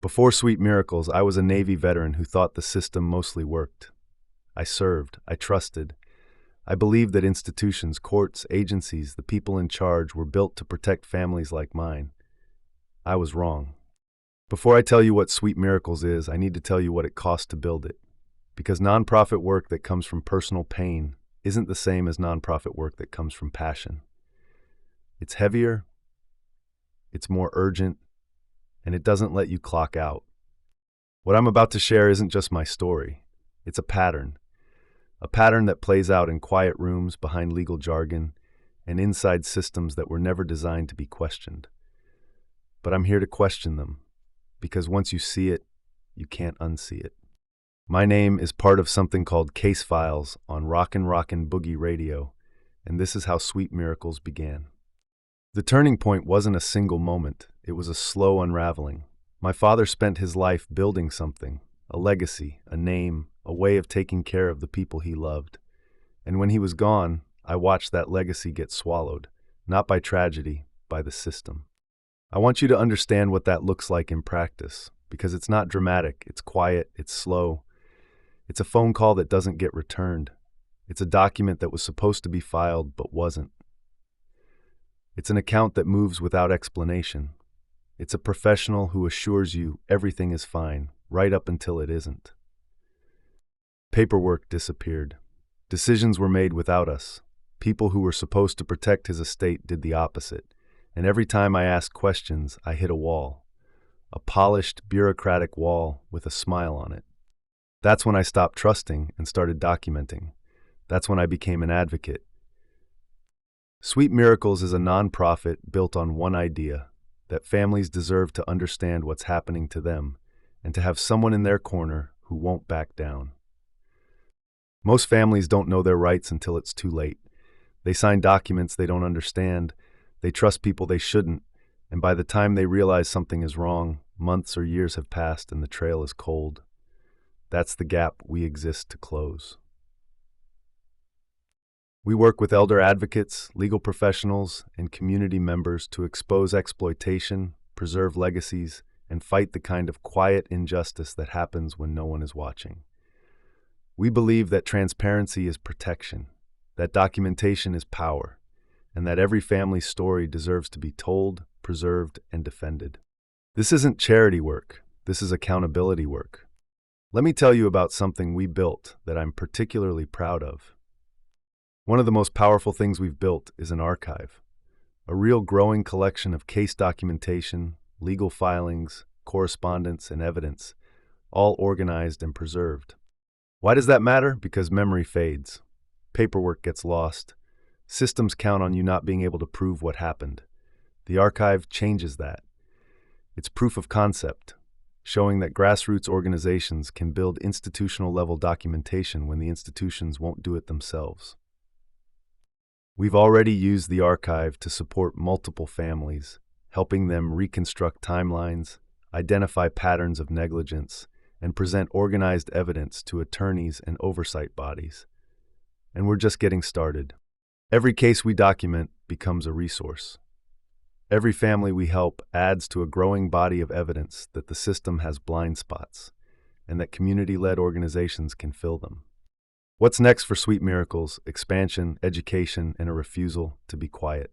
Before Sweet Miracles, I was a Navy veteran who thought the system mostly worked. I served, I trusted. I believed that institutions, courts, agencies, the people in charge were built to protect families like mine. I was wrong. Before I tell you what Sweet Miracles is, I need to tell you what it cost to build it. Because nonprofit work that comes from personal pain isn't the same as nonprofit work that comes from passion. It's heavier, it's more urgent, and it doesn't let you clock out. What I'm about to share isn't just my story. It's a pattern that plays out in quiet rooms behind legal jargon and inside systems that were never designed to be questioned. But I'm here to question them, because once you see it, you can't unsee it. My name is part of something called Case Files on Rockin' Boogie Radio, and this is how Sweet Miracles began. The turning point wasn't a single moment, it was a slow unraveling. My father spent his life building something, a legacy, a name, a way of taking care of the people he loved. And when he was gone, I watched that legacy get swallowed, not by tragedy, by the system. I want you to understand what that looks like in practice, because it's not dramatic, it's quiet, it's slow. It's a phone call that doesn't get returned. It's a document that was supposed to be filed but wasn't. It's an account that moves without explanation. It's a professional who assures you everything is fine, right up until it isn't. Paperwork disappeared. Decisions were made without us. People who were supposed to protect his estate did the opposite. And every time I asked questions, I hit a wall. A polished, bureaucratic wall with a smile on it. That's when I stopped trusting and started documenting. That's when I became an advocate. Sweet Miracles is a nonprofit built on one idea, that families deserve to understand what's happening to them and to have someone in their corner who won't back down. Most families don't know their rights until it's too late. They sign documents they don't understand, they trust people they shouldn't, and by the time they realize something is wrong, months or years have passed and the trail is cold. That's the gap we exist to close. We work with elder advocates, legal professionals, and community members to expose exploitation, preserve legacies, and fight the kind of quiet injustice that happens when no one is watching. We believe that transparency is protection, that documentation is power, and that every family's story deserves to be told, preserved, and defended. This isn't charity work, this is accountability work. Let me tell you about something we built that I'm particularly proud of. One of the most powerful things we've built is an archive, a real growing collection of case documentation, legal filings, correspondence, and evidence, all organized and preserved. Why does that matter? Because memory fades, paperwork gets lost, systems count on you not being able to prove what happened. The archive changes that. It's proof of concept, showing that grassroots organizations can build institutional-level documentation when the institutions won't do it themselves. We've already used the archive to support multiple families, helping them reconstruct timelines, identify patterns of negligence, and present organized evidence to attorneys and oversight bodies. And we're just getting started. Every case we document becomes a resource. Every family we help adds to a growing body of evidence that the system has blind spots, and that community-led organizations can fill them. What's next for Sweet Miracles? Expansion, education, and a refusal to be quiet.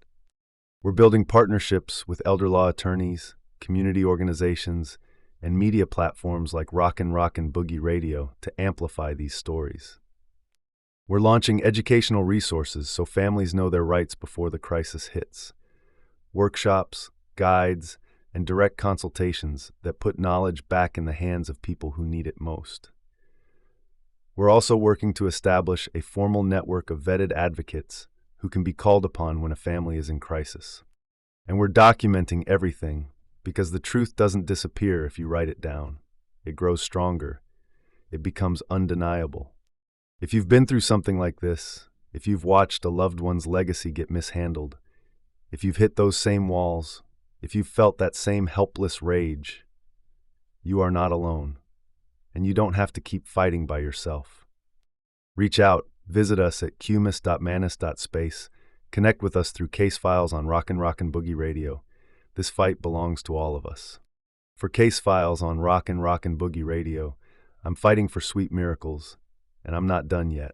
We're building partnerships with elder law attorneys, community organizations, and media platforms like Rockin' Boogie Radio to amplify these stories. We're launching educational resources so families know their rights before the crisis hits. Workshops, guides, and direct consultations that put knowledge back in the hands of people who need it most. We're also working to establish a formal network of vetted advocates who can be called upon when a family is in crisis. And we're documenting everything because the truth doesn't disappear if you write it down. It grows stronger. It becomes undeniable. If you've been through something like this, if you've watched a loved one's legacy get mishandled, if you've hit those same walls, if you've felt that same helpless rage, you are not alone. And you don't have to keep fighting by yourself. Reach out, visit us at cumis.manus.space, connect with us through case files on Rockin' Boogie Radio. This fight belongs to all of us. For case files on Rockin' Boogie Radio, I'm fighting for sweet miracles, and I'm not done yet.